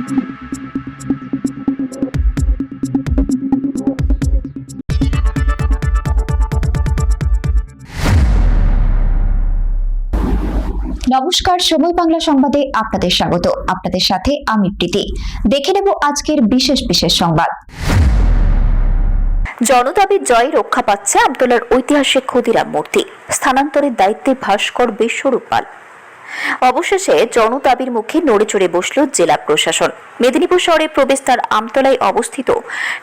নমস্কার, সময় বাংলা সংবাদে আপনাদের স্বাগত। আপনাদের সাথে আমি প্রীতি। দেখে নেব আজকের বিশেষ বিশেষ সংবাদ। জনদাবির জয় রক্ষা পাচ্ছে আমতলার ঐতিহাসিক ক্ষুদিরাম মূর্তি, স্থানান্তরের দায়িত্বে ভাস্কর বিশ্বরূপ পাল। অবশেষে জনদাবির মুখে নড়ে চড়ে বসল জেলা প্রশাসন। মেদিনীপুর শহরের প্রবেশদ্বার আমতলায় অবস্থিত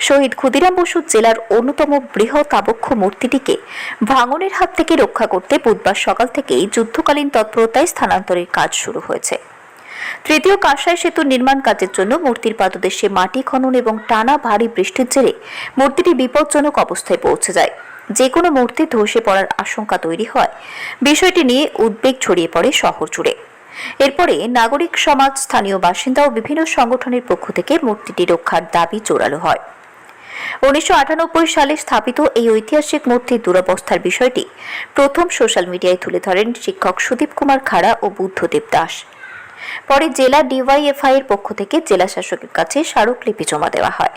শহীদ ক্ষুদিরাম বসু জেলার অন্যতম বৃহৎ আবক্ষ মূর্তিটিকে ভাঙনের হাত থেকে রক্ষা করতে বুধবার সকাল থেকেই যুদ্ধকালীন তৎপরতায় স্থানান্তরের কাজ শুরু হয়েছে। তৃতীয় কাঁসাই সেতু নির্মাণ কাজের জন্য মূর্তির পাদদেশে মাটি খনন এবং টানা ভারী বৃষ্টির জেরে মূর্তিটি বিপজ্জনক অবস্থায় পৌঁছে যায়। যে কোনো মূর্তি ধসে পড়ার আশঙ্কা তৈরি হয়। বিষয়টি নিয়ে উদ্বেগ ছড়িয়ে পড়ে শহর জুড়ে। এরপরে নাগরিক সমাজ, স্থানীয় বাসিন্দা ও বিভিন্ন সংগঠনের পক্ষ থেকে মূর্তিটি রক্ষার দাবি জোরালো হয়। 1998 সালে স্থাপিত এই ঐতিহাসিক মূর্তির দুরবস্থার বিষয়টি প্রথম সোশ্যাল মিডিয়ায় তুলে ধরেন শিক্ষক সুদীপ কুমার খাড়া ও বুদ্ধদেব দাস। পরে জেলা ডিওয়াইএফআই এর পক্ষ থেকে জেলা শাসকের কাছে স্মারকলিপি জমা দেওয়া হয়।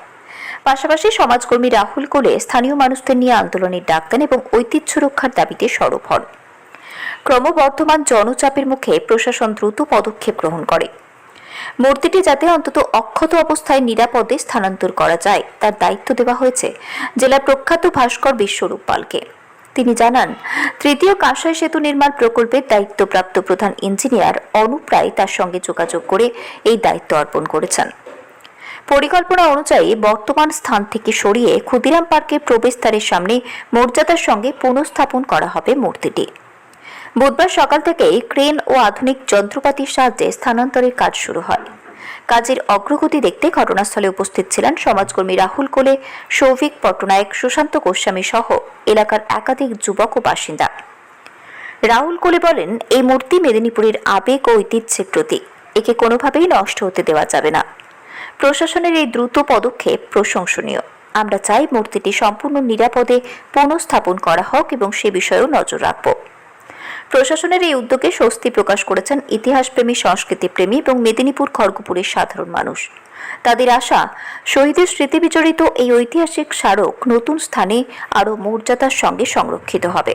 পাশাপাশি সমাজকর্মী রাহুল কোলে স্থানীয় মানুষদের নিয়ে আন্দোলনের ডাক দেন এবং ঐতিহ্য রক্ষার দাবিতে সরব হন। ক্রমবর্ধমান জনচাপের মুখে প্রশাসন দ্রুত পদক্ষেপ গ্রহণ করে। মূর্তিটি যাতে অন্তত অক্ষত অবস্থায় নিরাপদে স্থানান্তর করা যায় তার দায়িত্ব দেওয়া হয়েছে জেলা প্রখ্যাত ভাস্কর বিশ্বরূপ পালকে। তিনি জানান, তৃতীয় কাঁসাই সেতু নির্মাণ প্রকল্পের দায়িত্বপ্রাপ্ত প্রধান ইঞ্জিনিয়ার অনুপ রায় তার সঙ্গে যোগাযোগ করে এই দায়িত্ব অর্পণ করেছেন। পরিকল্পনা অনুযায়ী বর্তমান স্থান থেকে সরিয়ে ক্ষুদিরাম পার্কের প্রবেশদ্বারের সামনে মর্যাদার সঙ্গে পুনঃস্থাপন করা হবে মূর্তিটি। বুধবার সকাল থেকেই ক্রেন ও আধুনিক যন্ত্রপাতির সাহায্যে স্থানান্তরের কাজ শুরু হয়। কাজের অগ্রগতি দেখতে ঘটনাস্থলে উপস্থিত ছিলেন সমাজকর্মী রাহুল কোলে, সৌভিক পট্টনায়ক, সুশান্ত গোস্বামী সহ এলাকার একাধিক যুবক ও বাসিন্দা। রাহুল কোলে বলেন, এই মূর্তি মেদিনীপুরের আবেগ ও ঐতিহ্যের প্রতীক। একে কোনোভাবেই নষ্ট হতে দেওয়া যাবে না। প্রশাসনের এই দ্রুত পদক্ষেপ প্রশংসনীয়। আমরা চাই মূর্তিটি সম্পূর্ণ নিরাপদে পুনঃস্থাপন করা হোক এবং সে বিষয়েও নজর রাখব। প্রশাসনের এই উদ্যোগে স্বস্তি প্রকাশ করেছেন ইতিহাসপ্রেমী, সংস্কৃতিপ্রেমী এবং মেদিনীপুর খড়গপুরের সাধারণ মানুষ। তাদের আশা, শহীদের স্মৃতি বিজড়িত এই ঐতিহাসিক স্মারক নতুন স্থানে আরও মর্যাদার সঙ্গে সংরক্ষিত হবে।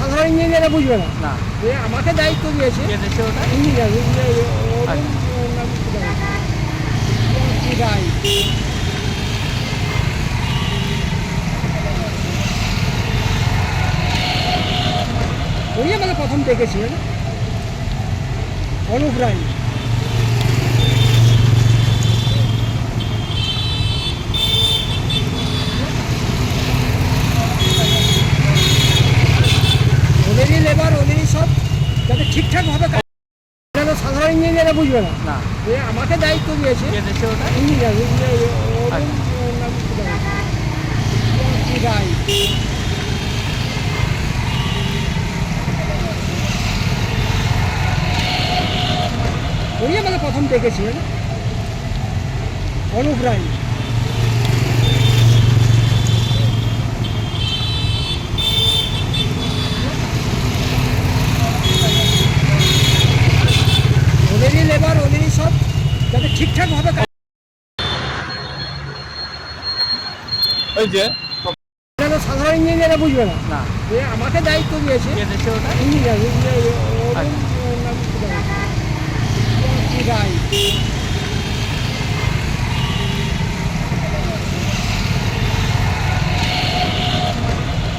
সাধারণ ইঞ্জিনিয়ার বুঝবে না, আমাকে দায়িত্ব দিয়েছে ইঞ্জিনিয়ার। উনি আমাকে প্রথম দেখেছিলেন, অনুপ রায়। ওদেরই লেবার, ওদেরই সব যাতে ঠিকঠাক ভাবে সাধারণ ইঞ্জিনিয়ার বুঝবে না, আমাকে দায়িত্ব দিয়েছে ইঞ্জিনিয়ার। উনি আমাকে প্রথম দেখেছিলেন, অনুপ রায়। ওদেরই লেবার, ওদেরই সব যাতে ঠিকঠাক ভাবে সাধারণ ইঞ্জিনিয়ার বুঝবে না, আমাকে দায়িত্ব দিয়েছে ইঞ্জিনিয়ার।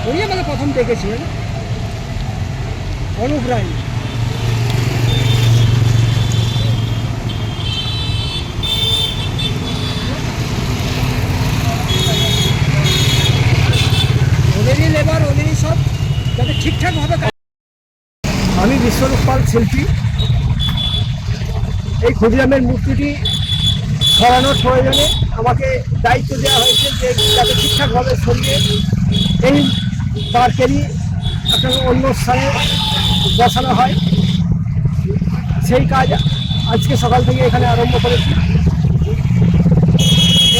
উনি আমাকে প্রথম দেখেছিলেন, অনুপ রায়। ওদেরই লেবার, ওদেরই সব, যাতে ঠিকঠাকভাবে আমি বিশ্বরূপ পাল শিল্পী। এই ক্ষুদিরামের মূর্তিটি সরানোর প্রয়োজনে আমাকে দায়িত্ব দেওয়া হয়েছে যে যাতে ঠিকঠাকভাবে সরিয়ে এই পার্কেরই একটা অন্য স্থানে বসানো হয়। সেই কাজ আজকে সকাল থেকে এখানে আরম্ভ করেছি।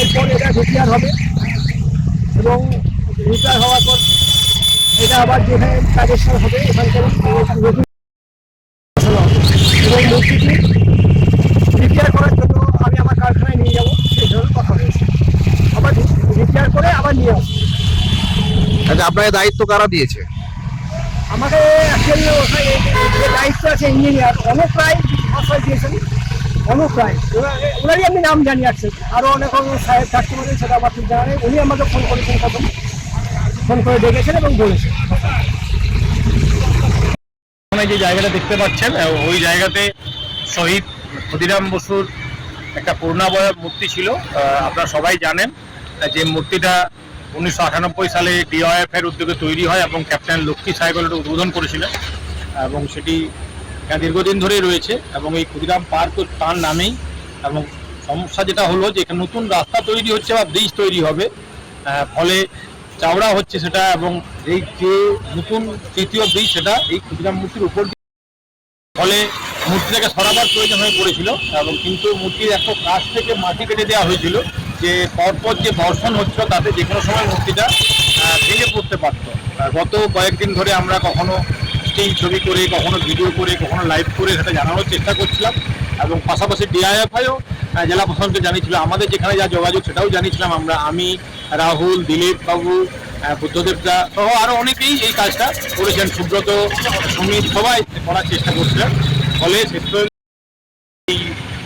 এরপর এটা রিপেয়ার হবে এবং রিপেয়ার হওয়ার পর এটা আবার যেখানে কাজের সময় হবে এখানকার নতুন বসানো হবে। এবং মূর্তিটি রিপেয়ার করার জন্য আমি আমার কারখানায় নিয়ে যাবো, সেই ধরনের কথা হয়েছে। আবার রিপেয়ার করে আবার নিয়ে আসবো। আচ্ছা, আপনাকে দায়িত্ব কারা দিয়েছে? আমাকে অ্যাকচুয়ালি যে দায়িত্ব আছে ইঞ্জিনিয়ার অনুপ রায় মহাশয় দিয়েছেন। অনুপ রায় ওনারই আমি নাম জানি। আছে আরও অনেক সাহেব থাকতে পারে, সেটা আমার ঠিক জানা নেই। উনি আমাকে ফোন করেছেন, প্রথম ফোন করে ডেকেছেন এবং বলেছেন। যে জায়গাটা দেখতে পাচ্ছেন ওই জায়গাতে শহীদ ক্ষুদিরাম বসুর একটা পূর্ণাবয়ব মূর্তি ছিল। আপনারা সবাই জানেন যে মূর্তিটা 1998 সালে ডিওএফ এর উদ্যোগে তৈরি হয় এবং ক্যাপ্টেন লক্ষ্মী সাইকেল উদ্বোধন করেছিলেন এবং সেটি দীর্ঘদিন ধরেই রয়েছে এবং এই ক্ষুদিরাম পার্ক তার নামেই। এবং সমস্যা যেটা হলো যে এখানে নতুন রাস্তা তৈরি হচ্ছে বা ব্রিজ তৈরি হবে, ফলে চাওড়া হচ্ছে সেটা, এবং এই যে নতুন তৃতীয় ব্রিজ সেটা এই ক্ষুদিরাম মূর্তির উপর, ফলে মূর্তিটাকে সরাবার প্রয়োজন হয়ে পড়েছিল। এবং কিন্তু মূর্তির এত কাছ থেকে মাটি কেটে দেওয়া হয়েছিল যে পরপর যে বর্ষণ হচ্ছিল তাতে যে কোনো সময় মূর্তিটা ভেঙে পড়তে পারত। গত কয়েকদিন ধরে আমরা কখনো স্টিল ছবি করে, কখনো ভিডিও করে, কখনো লাইভ করে সেটা জানানোর চেষ্টা করছিলাম এবং পাশাপাশি ডিআইএফআইও জেলা প্রশাসনকে জানিয়েছিল। আমাদের যেখানে যা যোগাযোগ সেটাও জানিয়েছিলাম আমি, রাহুল, দিলীপ বাবু, বুদ্ধদেবদা সহ আরও অনেকেই এই কাজটা করেছেন, সুব্রত, সুমিত, সবাই করার চেষ্টা করছিলেন। ফলে শেষ এই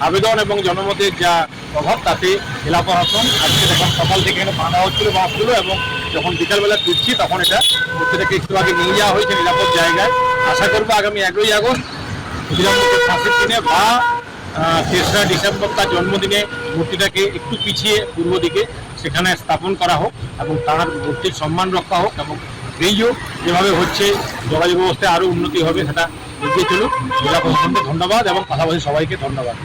আবেদন এবং জনমতের যা প্রভাব তাতে জেলা প্রশাসন আজকে যখন সকাল থেকে এখানে বাঁধা হচ্ছিল বাসগুলো এবং যখন বিকালবেলা ফিরছি তখন এটা মূর্তিটাকে একটু আগে নিয়ে যাওয়া হয়েছে নিরাপদ জায়গায়। আশা করবো আগামী 11ই আগস্ট ক্ষুদিরাম বসুর ফাঁসির দিনে বা 3রা ডিসেম্বর তার জন্মদিনে মূর্তিটাকে একটু পিছিয়ে পূর্ব দিকে সেখানে স্থাপন করা হোক এবং তার মূর্তির সম্মান রক্ষা হোক এবং ব্রিজও যেভাবে হচ্ছে যোগাযোগ ব্যবস্থায় আরও উন্নতি হবে সেটা এগিয়ে চলুক। জেলা প্রশাসনকে ধন্যবাদ এবং পাশাপাশি সবাইকে ধন্যবাদ।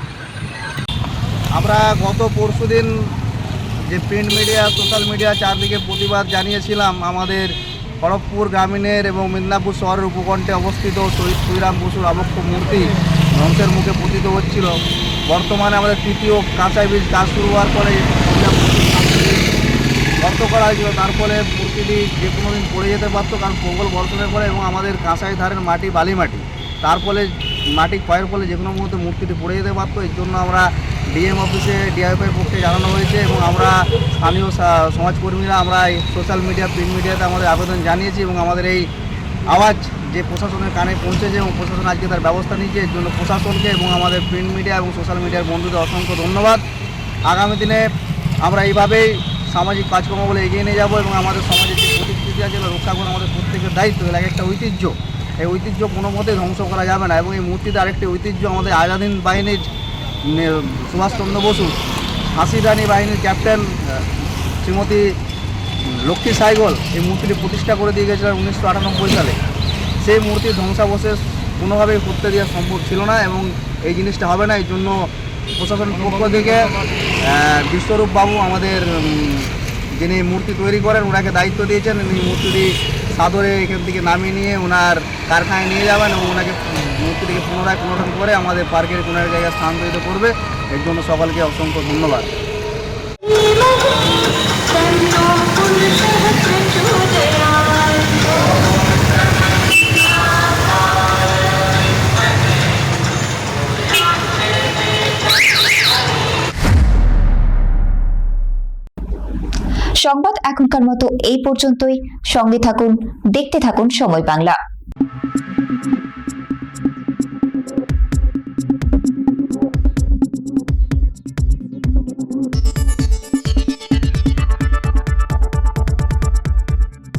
আমরা গত পরশুদিন যে প্রিন্ট মিডিয়া, সোশ্যাল মিডিয়া চারদিকে প্রতিবাদ জানিয়েছিলাম আমাদের খড়গপুর গ্রামীণের এবং মেদিনীপুর শহরের উপকণ্ঠে অবস্থিত শহীদ ক্ষুদিরাম বসুর আবক্ষ মূর্তি ধ্বংসের মুখে পতিত হচ্ছিল। বর্তমানে আমাদের তৃতীয় কাঁচাই ব্রিজ কাজ শুরু হওয়ার পরে গর্ত করা হয়েছিল, তার ফলে মূর্তিটি যে কোনো দিন পড়ে যেতে পারতো, কারণ প্রবল বর্ষণের পরে এবং আমাদের কাঁসাই ধারের মাটি বালি মাটি, তার ফলে মাটি ক্ষয়ের ফলে যে কোনো মুহূর্তে মূর্তিটি পড়ে যেতে পারতো। এর জন্য আমরা ডিএম অফিসে ডিআইএফের পক্ষে জানানো হয়েছে এবং আমরা স্থানীয় সমাজকর্মীরা আমরা এই সোশ্যাল মিডিয়া, প্রিন্ট মিডিয়াতে আমাদের আবেদন জানিয়েছি এবং আমাদের এই আওয়াজ যে প্রশাসনের কানে পৌঁছেছে এবং প্রশাসন আজকে তার ব্যবস্থা নিয়েছে। এর জন্য প্রশাসনকে এবং আমাদের প্রিন্ট মিডিয়া এবং সোশ্যাল মিডিয়ার বন্ধুদের অসংখ্য ধন্যবাদ। আগামী দিনে আমরা এইভাবেই সামাজিক কাজকর্ম বলে এগিয়ে নিয়ে যাবো এবং আমাদের সমাজের যে প্রতিকৃতি আছে রক্ষা করা আমাদের প্রত্যেকের দায়িত্ব। এর একটা ঐতিহ্য, এই ঐতিহ্য কোনো মতেই ধ্বংস করা যাবে না এবং এই মূর্তিতে আরেকটি ঐতিহ্য আমাদের আজাদিন বাহিনীর সুভাষচন্দ্র বসু, হাসি রানী বাহিনীর ক্যাপ্টেন শ্রীমতী লক্ষ্মী সাইকেল এই মূর্তিটি প্রতিষ্ঠা করে দিয়ে গেছিলেন 1998 সালে। সেই মূর্তির ধ্বংসাবশেষ কোনোভাবেই করতে দেওয়া সম্ভব ছিল না এবং এই জিনিসটা হবে না। এই জন্য প্রশাসনের পক্ষ থেকে বিশ্বরূপ বাবু আমাদের যিনি মূর্তি তৈরি করেন ওনাকে দায়িত্ব দিয়েছেন। এই মূর্তিটি সাদরে এখান থেকে নামিয়ে নিয়ে ওনার কারখানায় নিয়ে যাবেন এবং ওনাকে মূর্তিটিকে পুনরায় পুনরুদ্ধার করে আমাদের পার্কের কোনো এক জায়গায় স্থানান্তরিত করবে। এর জন্য সকলকে অসংখ্য ধন্যবাদ। সংবাদ এখনকার মতো এই পর্যন্তই। সঙ্গে থাকুন, দেখতে থাকুন সময় বাংলা।